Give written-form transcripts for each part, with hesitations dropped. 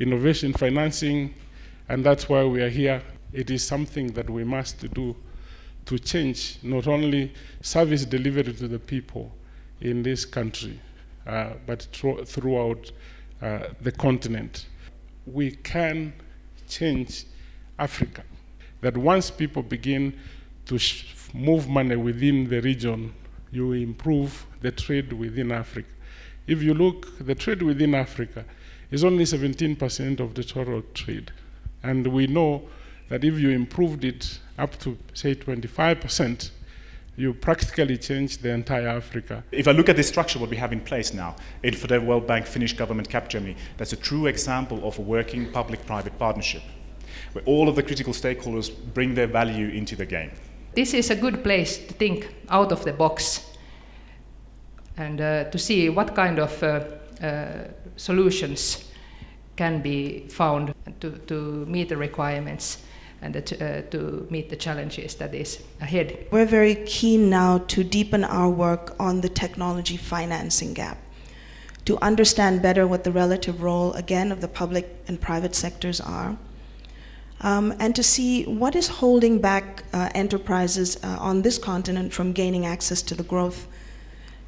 innovation financing, and that's why we are here. It is something that we must do to change not only service delivery to the people in this country, but throughout the continent. We can change Africa. That once people begin to move money within the region, you improve the trade within Africa. If you look, the trade within Africa is only 17% of the total trade. And we know that if you improved it up to, say, 25%, you practically change the entire Africa. If I look at the structure, what we have in place now, for the World Bank, Finnish government, Capgemini, that's a true example of a working public-private partnership, where all of the critical stakeholders bring their value into the game. This is a good place to think out of the box and to see what kind of solutions can be found to meet the requirements and to meet the challenges that is ahead. We're very keen now to deepen our work on the technology financing gap, to understand better what the relative role, again, of the public and private sectors are, and to see what is holding back enterprises on this continent from gaining access to the growth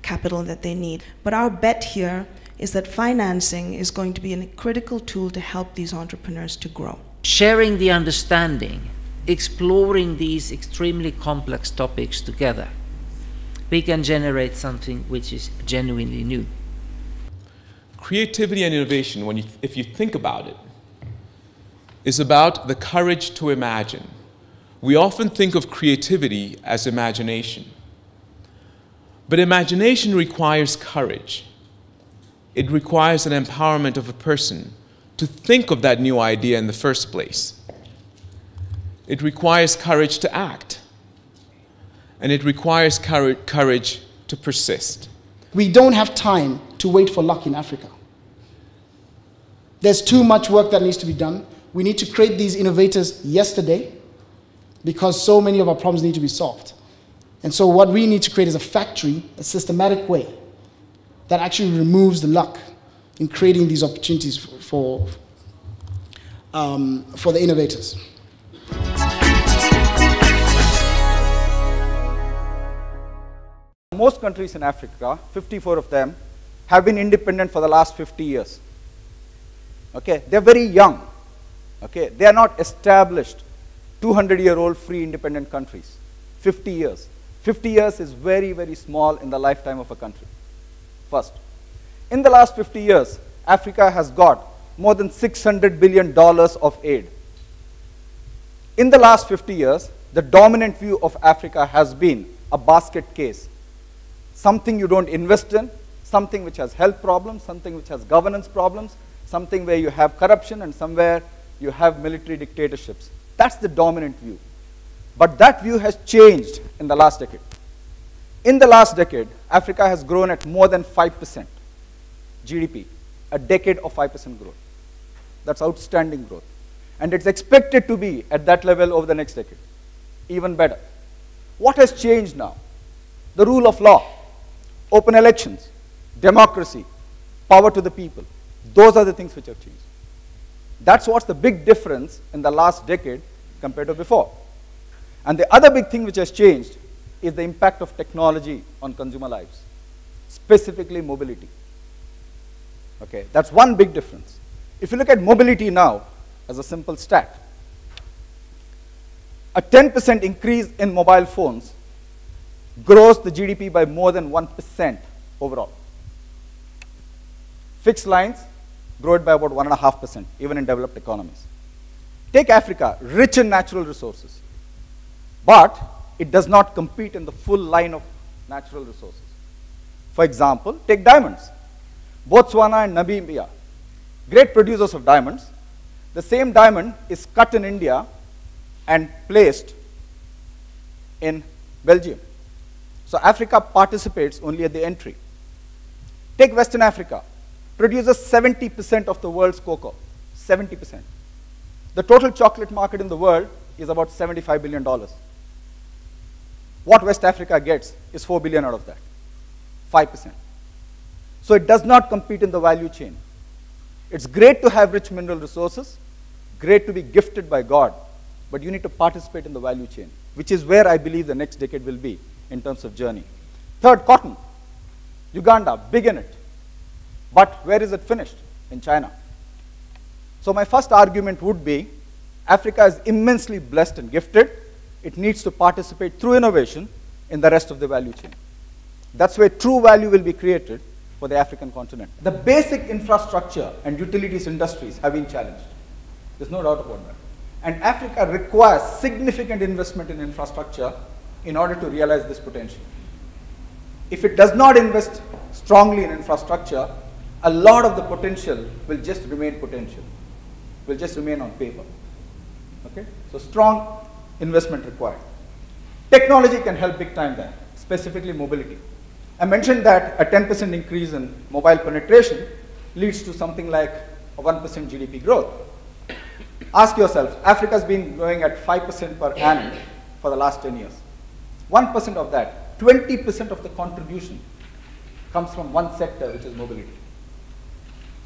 capital that they need. But our bet here is that financing is going to be a critical tool to help these entrepreneurs to grow. Sharing the understanding, exploring these extremely complex topics together, we can generate something which is genuinely new. Creativity and innovation, if you think about it, is about the courage to imagine. We often think of creativity as imagination. But imagination requires courage. It requires an empowerment of a person to think of that new idea in the first place. It requires courage to act. And it requires courage to persist. We don't have time to wait for luck in Africa. There's too much work that needs to be done. We need to create these innovators yesterday because so many of our problems need to be solved. And so what we need to create is a factory, a systematic way that actually removes the luck in creating these opportunities for the innovators. Most countries in Africa, 54 of them, have been independent for the last 50 years. Okay, they're very young. Okay, they are not established 200-year-old free independent countries. 50 years. 50 years is very, very small in the lifetime of a country. First, in the last 50 years, Africa has got more than $600 billion of aid. In the last 50 years, the dominant view of Africa has been a basket case. Something you don't invest in, something which has health problems, something which has governance problems, something where you have corruption, and somewhere you have military dictatorships. That's the dominant view. But that view has changed in the last decade. In the last decade, Africa has grown at more than 5% GDP, a decade of 5% growth. That's outstanding growth. And it's expected to be at that level over the next decade, even better. What has changed now? The rule of law, open elections, democracy, power to the people. Those are the things which have changed. That's what's the big difference in the last decade compared to before. And the other big thing which has changed is the impact of technology on consumer lives, specifically mobility. Okay, that's one big difference. If you look at mobility now as a simple stat, a 10% increase in mobile phones grows the GDP by more than 1% overall. Fixed lines grow it by about 1.5%, even in developed economies. Take Africa, rich in natural resources, but it does not compete in the full line of natural resources. For example, take diamonds. Botswana and Namibia, great producers of diamonds. The same diamond is cut in India and placed in Belgium. So Africa participates only at the entry. Take Western Africa, produces 70% of the world's cocoa, 70%. The total chocolate market in the world is about $75 billion. What West Africa gets is 4 billion out of that, 5%. So it does not compete in the value chain. It's great to have rich mineral resources, great to be gifted by God, but you need to participate in the value chain, which is where I believe the next decade will be in terms of journey. Third, cotton. Uganda, big in it. But where is it finished? In China. So my first argument would be, Africa is immensely blessed and gifted. It needs to participate through innovation in the rest of the value chain. That's where true value will be created for the African continent. The basic infrastructure and utilities industries have been challenged. There's no doubt about that. And Africa requires significant investment in infrastructure in order to realize this potential. If it does not invest strongly in infrastructure, a lot of the potential will just remain potential, will just remain on paper. Okay? So strong investment required. Technology can help big time there, specifically mobility. I mentioned that a 10% increase in mobile penetration leads to something like a 1% GDP growth. Ask yourself, Africa has been growing at 5% per annum for the last 10 years. 1% of that, 20% of the contribution comes from one sector, which is mobility.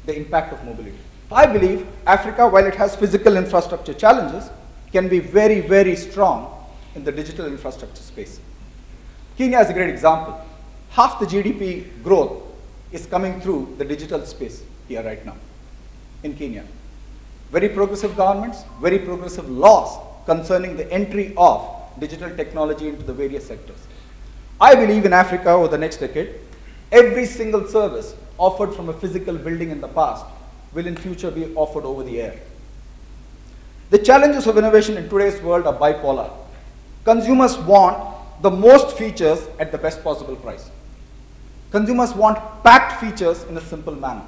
The impact of mobility. I believe Africa, while it has physical infrastructure challenges, can be very, very strong in the digital infrastructure space. Kenya is a great example. Half the GDP growth is coming through the digital space here right now in Kenya. Very progressive governments, very progressive laws concerning the entry of digital technology into the various sectors. I believe in Africa over the next decade, every single service offered from a physical building in the past will in future be offered over the air. The challenges of innovation in today's world are bipolar. Consumers want the most features at the best possible price. Consumers want packed features in a simple manner.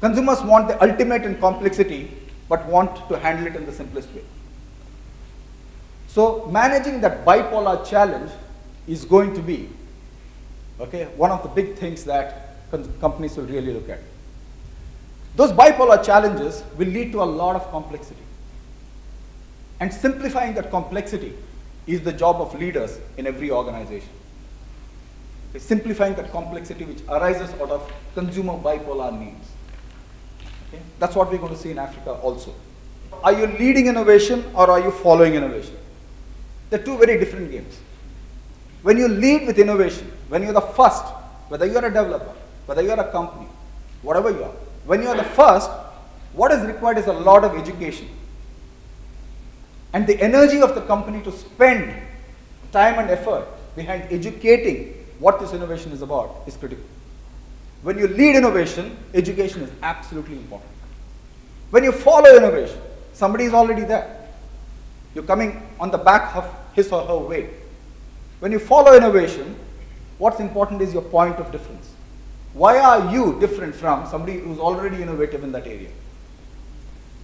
Consumers want the ultimate in complexity, but want to handle it in the simplest way. So managing that bipolar challenge is going to be one of the big things that companies will really look at. Those bipolar challenges will lead to a lot of complexity. And simplifying that complexity is the job of leaders in every organization. Simplifying that complexity which arises out of consumer bipolar needs. That's what we're going to see in Africa also. Are you leading innovation or are you following innovation? They're two very different games. When you lead with innovation, when you're the first, whether you're a developer, whether you're a company, whatever you are, when you're the first, what is required is a lot of education. And the energy of the company to spend time and effort behind educating what this innovation is about is critical. When you lead innovation, education is absolutely important. When you follow innovation, somebody is already there. You're coming on the back of his or her way. When you follow innovation, what's important is your point of difference. Why are you different from somebody who's already innovative in that area?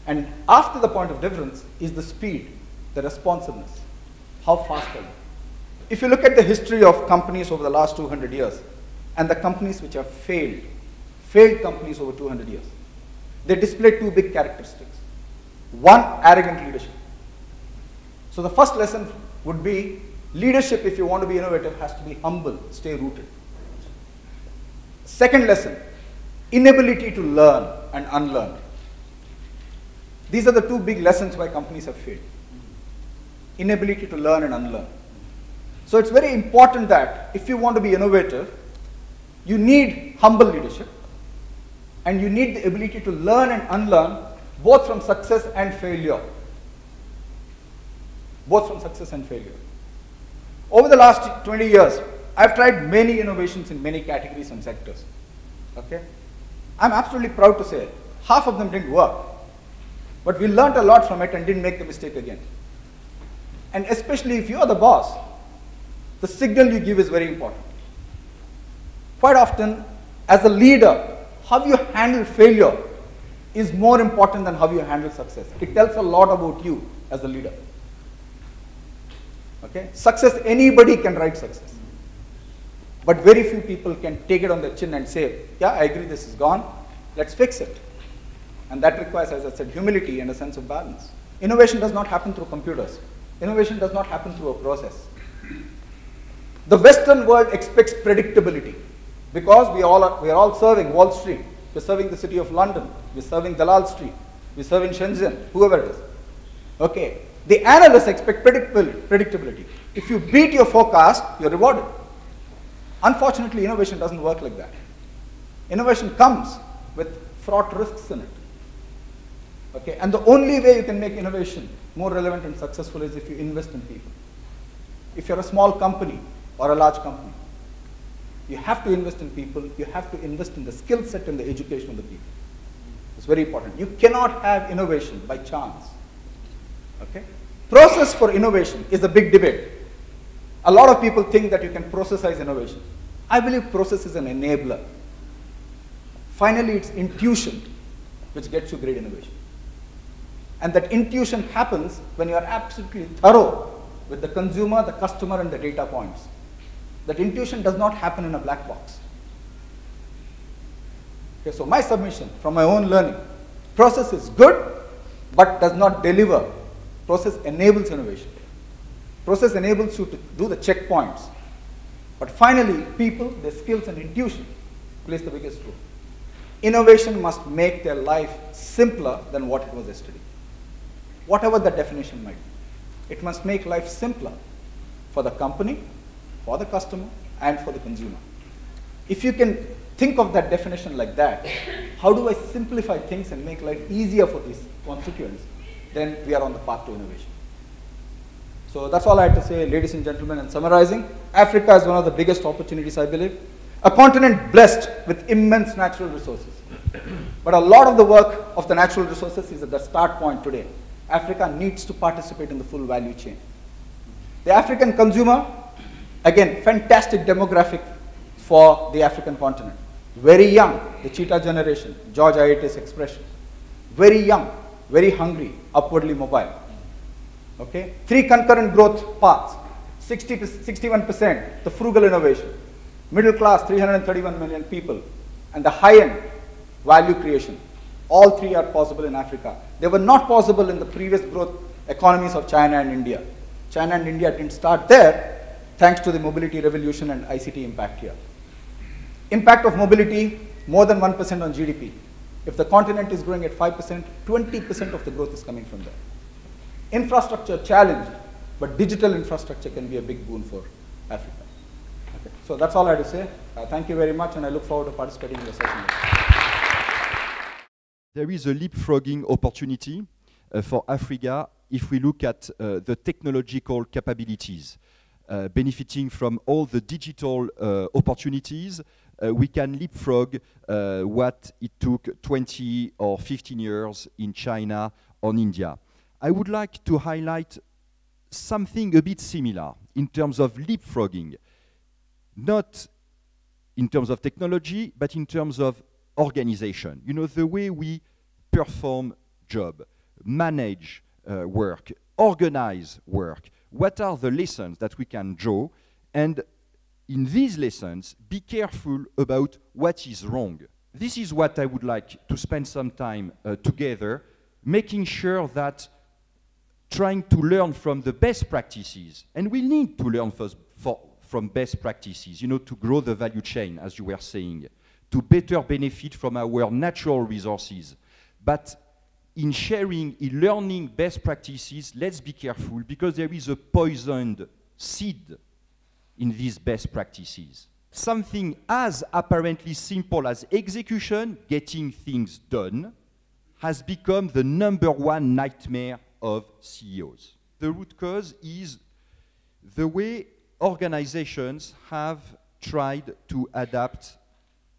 And after the point of difference is the speed, the responsiveness. How fast are you? If you look at the history of companies over the last 200 years, and the companies which have failed companies over 200 years, they display two big characteristics. One, arrogant leadership. So the first lesson would be, leadership, if you want to be innovative, has to be humble, stay rooted. Second lesson, inability to learn and unlearn. These are the two big lessons why companies have failed. Inability to learn and unlearn. So it's very important that if you want to be innovative, you need humble leadership, and you need the ability to learn and unlearn both from success and failure. Both from success and failure. Over the last 20 years, I've tried many innovations in many categories and sectors. I'm absolutely proud to say half of them didn't work, but we learned a lot from it and didn't make the mistake again. And especially if you're the boss, the signal you give is very important. Quite often, as a leader, how you handle failure is more important than how you handle success. It tells a lot about you as a leader. Success, anybody can write success. But very few people can take it on their chin and say, yeah, I agree, this is gone, let's fix it. And that requires, as I said, humility and a sense of balance. Innovation does not happen through computers. Innovation does not happen through a process. The Western world expects predictability because we are all serving Wall Street. We're serving the city of London. We're serving Dalal Street. We're serving Shenzhen, whoever it is. Okay. The analysts expect predictability. If you beat your forecast, you're rewarded. Unfortunately, innovation doesn't work like that. Innovation comes with fraught risks in it. Okay? And the only way you can make innovation more relevant and successful is if you invest in people. If you're a small company or a large company, you have to invest in people, you have to invest in the skill set and the education of the people. It's very important. You cannot have innovation by chance. Okay? Process for innovation is a big debate. A lot of people think that you can processize innovation. I believe process is an enabler. Finally, it's intuition which gets you great innovation. And that intuition happens when you are absolutely thorough with the consumer, the customer, and the data points. That intuition does not happen in a black box. Okay, so my submission from my own learning, process is good, but does not deliver. Process enables innovation. Process enables you to do the checkpoints. But finally, people, their skills and intuition plays the biggest role. Innovation must make their life simpler than what it was yesterday. Whatever the definition might be. It must make life simpler for the company, for the customer, and for the consumer. If you can think of that definition like that, how do I simplify things and make life easier for these constituents? Then we are on the path to innovation. So that's all I had to say, ladies and gentlemen. And summarizing, Africa is one of the biggest opportunities, I believe. A continent blessed with immense natural resources. But a lot of the work of the natural resources is at the start point today. Africa needs to participate in the full value chain. The African consumer, again, fantastic demographic for the African continent. Very young, the cheetah generation, George Ayate's expression. Very young, very hungry, upwardly mobile. Okay? 3 concurrent growth paths, 61%, the frugal innovation. Middle class, 331 million people. And the high-end value creation. All 3 are possible in Africa. They were not possible in the previous growth economies of China and India. China and India didn't start there, thanks to the mobility revolution and ICT impact here. Impact of mobility, more than 1% on GDP. If the continent is growing at 5%, 20% of the growth is coming from there. Infrastructure challenged, but digital infrastructure can be a big boon for Africa. Okay. So that's all I had to say. Thank you very much, and I look forward to participating in the session. There is a leapfrogging opportunity for Africa if we look at the technological capabilities. Benefiting from all the digital opportunities, we can leapfrog what it took 20 or 15 years in China or India. I would like to highlight something a bit similar in terms of leapfrogging, not in terms of technology, but in terms of organization. You know, the way we perform job, manage work, organize work. What are the lessons that we can draw? And in these lessons, be careful about what is wrong. This is what I would like to spend some time together, making sure that trying to learn from the best practices, and we need to learn from best practices, you know, to grow the value chain, as you were saying, to better benefit from our natural resources. But in sharing, in learning best practices, let's be careful, because there is a poisoned seed in these best practices. Something as apparently simple as execution, getting things done, has become the #1 nightmare of CEOs. The root cause is the way organizations have tried to adapt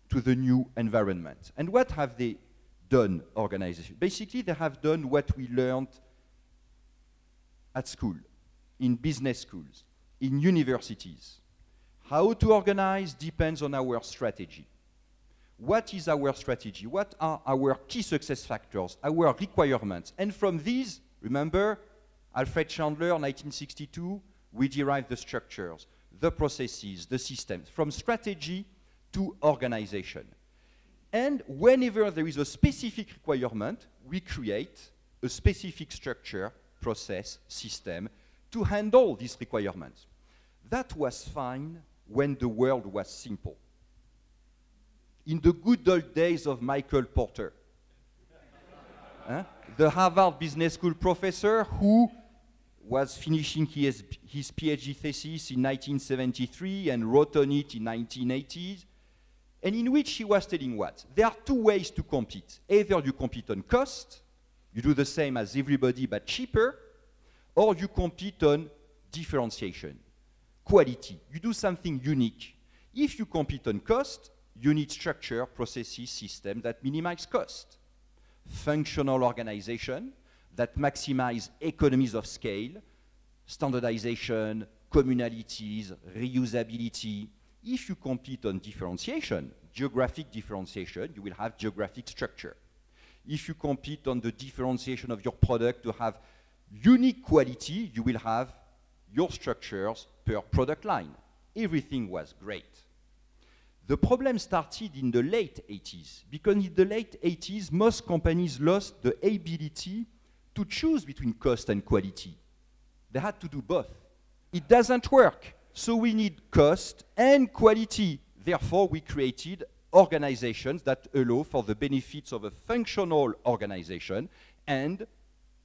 to the new environment. And what have they done, organizations? Basically, they have done what we learned at school, in business schools, in universities. How to organize depends on our strategy. What is our strategy? What are our key success factors, our requirements? And from these, remember, Alfred Chandler, 1962, we derived the structures, the processes, the systems, from strategy to organization. And whenever there is a specific requirement, we create a specific structure, process, system to handle these requirements. That was fine when the world was simple. in the good old days of Michael Porter. The Harvard Business School professor who was finishing his PhD thesis in 1973 and wrote on it in 1980s, and in which he was telling what? There are two ways to compete. Either you compete on cost, you do the same as everybody but cheaper, or you compete on differentiation, quality. You do something unique. If you compete on cost, you need structure, processes, systems that minimize cost. Functional organization that maximize economies of scale, standardization, communalities, reusability. If you compete on differentiation, geographic differentiation, you will have geographic structure. If you compete on the differentiation of your product to have unique quality, you will have your structures per product line. Everything was great. The problem started in the late 80s, because in the late 80s, most companies lost the ability to choose between cost and quality. They had to do both. It doesn't work, so we need cost and quality. Therefore, we created organizations that allow for the benefits of a functional organization and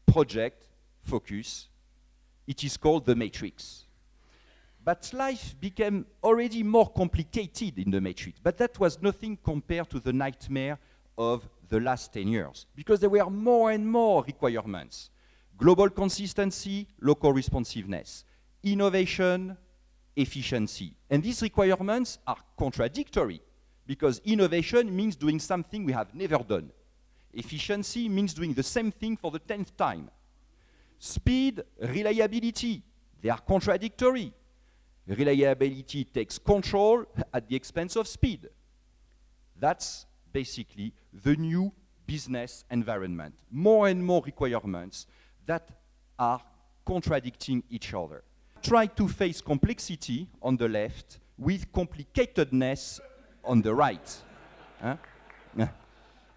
project focus. It is called the matrix. But life became already more complicated in the matrix. But that was nothing compared to the nightmare of the last 10 years, because there were more and more requirements. Global consistency, local responsiveness, innovation, efficiency. And these requirements are contradictory, because innovation means doing something we have never done. Efficiency means doing the same thing for the 10th time. Speed, reliability, they are contradictory. Reliability takes control at the expense of speed. That's basically the new business environment. More and more requirements that are contradicting each other. Try to face complexity on the left with complicatedness on the right. Huh?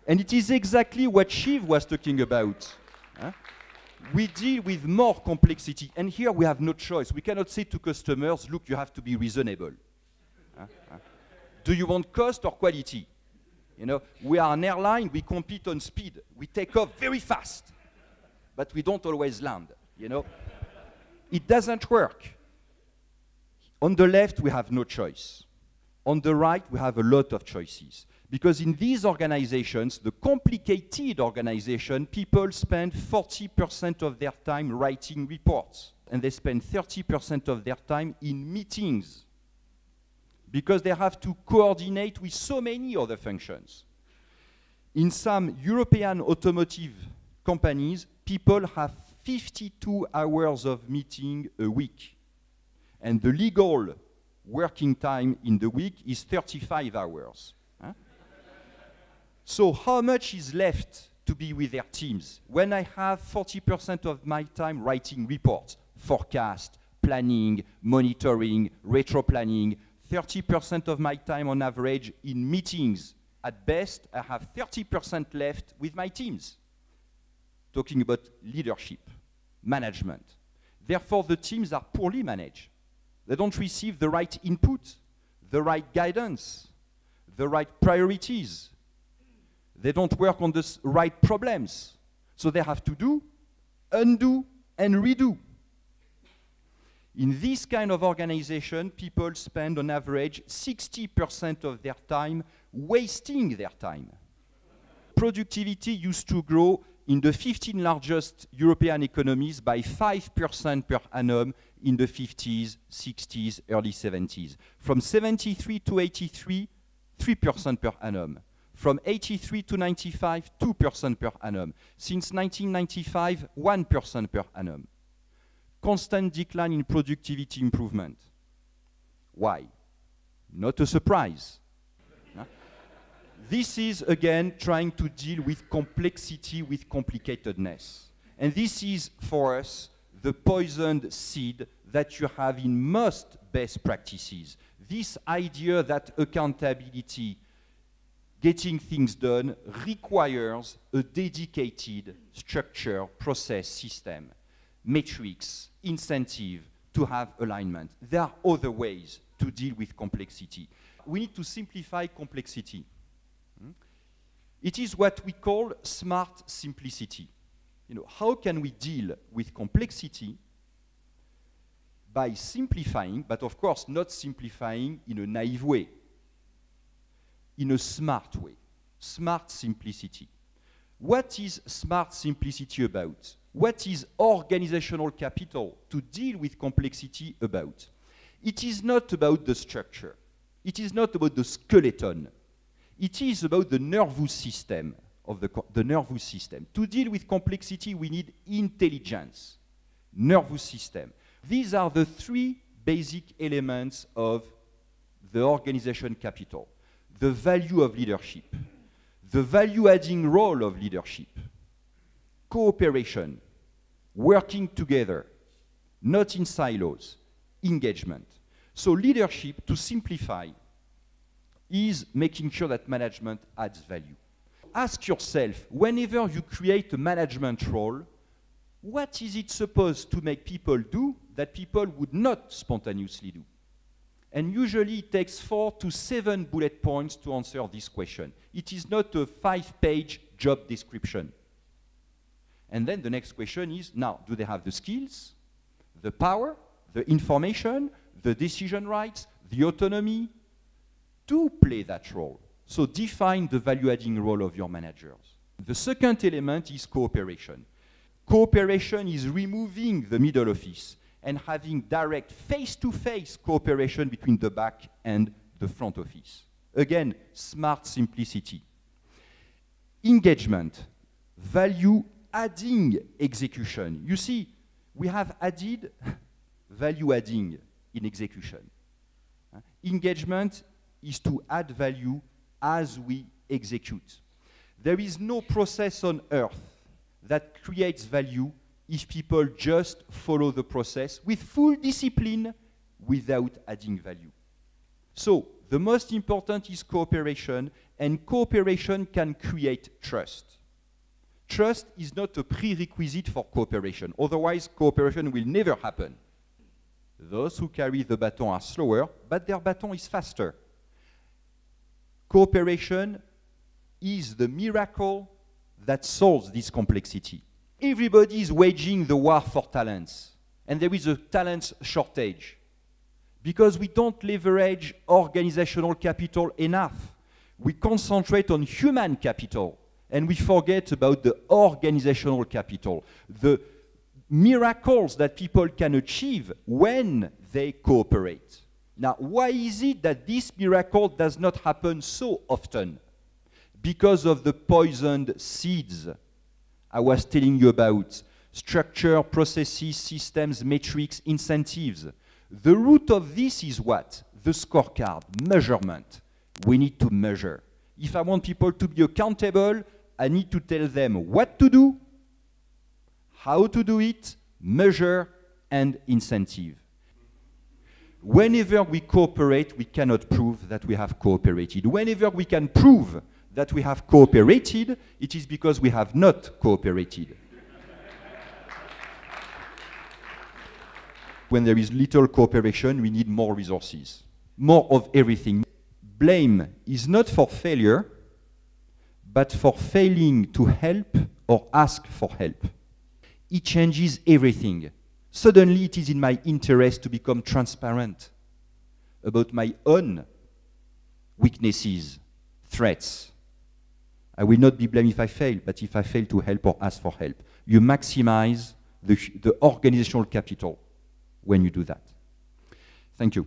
And it is exactly what Shiv was talking about. Huh? We deal with more complexity, and here we have no choice. We cannot say to customers, look, you have to be reasonable. Do you want cost or quality? You know, we are an airline, we compete on speed. We take off very fast, but we don't always land, you know. It doesn't work. On the left, we have no choice. On the right, we have a lot of choices. Because in these organizations, the complicated organization, people spend 40% of their time writing reports, and they spend 30% of their time in meetings, because they have to coordinate with so many other functions. In some European automotive companies, people have 52 hours of meeting a week, and the legal working time in the week is 35 hours. So how much is left to be with their teams when I have 40% of my time writing reports, forecast, planning, monitoring, retro-planning, 30% of my time on average in meetings? At best, I have 30% left with my teams. Talking about leadership, management. Therefore, the teams are poorly managed. They don't receive the right input, the right guidance, the right priorities. They don't work on the right problems. So they have to do, undo, and redo. In this kind of organization, people spend on average 60% of their time wasting their time. Productivity used to grow in the 15 largest European economies by 5% per annum in the 50s, 60s, early 70s. From 73 to 83, 3% per annum. From 83 to 95, 2% per annum. Since 1995, 1% per annum. Constant decline in productivity improvement. Why? Not a surprise. This is, again, trying to deal with complexity, with complicatedness. And this is, for us, the poisoned seed that you have in most best practices. This idea that accountability, getting things done, requires a dedicated structure, process, system, metrics, incentive to have alignment. There are other ways to deal with complexity. We need to simplify complexity. It is what we call smart simplicity. You know, how can we deal with complexity by simplifying, but of course not simplifying in a naive way, in a smart way. Smart simplicity. What is smart simplicity about? What is organizational capital to deal with complexity about? It is not about the structure. It is not about the skeleton. It is about the nervous system of the nervous system. To deal with complexity, we need intelligence, nervous system. These are the three basic elements of the organization capital. The value of leadership, the value-adding role of leadership, cooperation, working together, not in silos, engagement. So leadership, to simplify, is making sure that management adds value. Ask yourself, whenever you create a management role, what is it supposed to make people do that people would not spontaneously do? And usually it takes 4 to 7 bullet points to answer this question. It is not a 5-page job description. And then the next question is, now, do they have the skills, the power, the information, the decision rights, the autonomy to play that role? So define the value-adding role of your managers. The second element is cooperation. Cooperation is removing the middle office and having direct face-to-face cooperation between the back and the front office. Again, smart simplicity. Engagement, value-adding execution. You see, we have added value-adding in execution. Engagement is to add value as we execute. There is no process on earth that creates value if people just follow the process with full discipline without adding value. So the most important is cooperation, and cooperation can create trust. Trust is not a prerequisite for cooperation. Otherwise, cooperation will never happen. Those who carry the baton are slower, but their baton is faster. Cooperation is the miracle that solves this complexity. Everybody is waging the war for talents, and there is a talent shortage because we don't leverage organizational capital enough. We concentrate on human capital, and we forget about the organizational capital, the miracles that people can achieve when they cooperate. Now, why is it that this miracle does not happen so often? Because of the poisoned seeds I was telling you about: structure, processes, systems, metrics, incentives. The root of this is what? The scorecard, measurement. We need to measure. If I want people to be accountable, I need to tell them what to do, how to do it, measure, and incentive. Whenever we cooperate, we cannot prove that we have cooperated. Whenever we can prove that we have cooperated, it is because we have not cooperated. When there is little cooperation, we need more resources, more of everything. Blame is not for failure, but for failing to help or ask for help. It changes everything. Suddenly, it is in my interest to become transparent about my own weaknesses, threats. I will not be blamed if I fail, but if I fail to help or ask for help. You maximize the organizational capital when you do that. Thank you.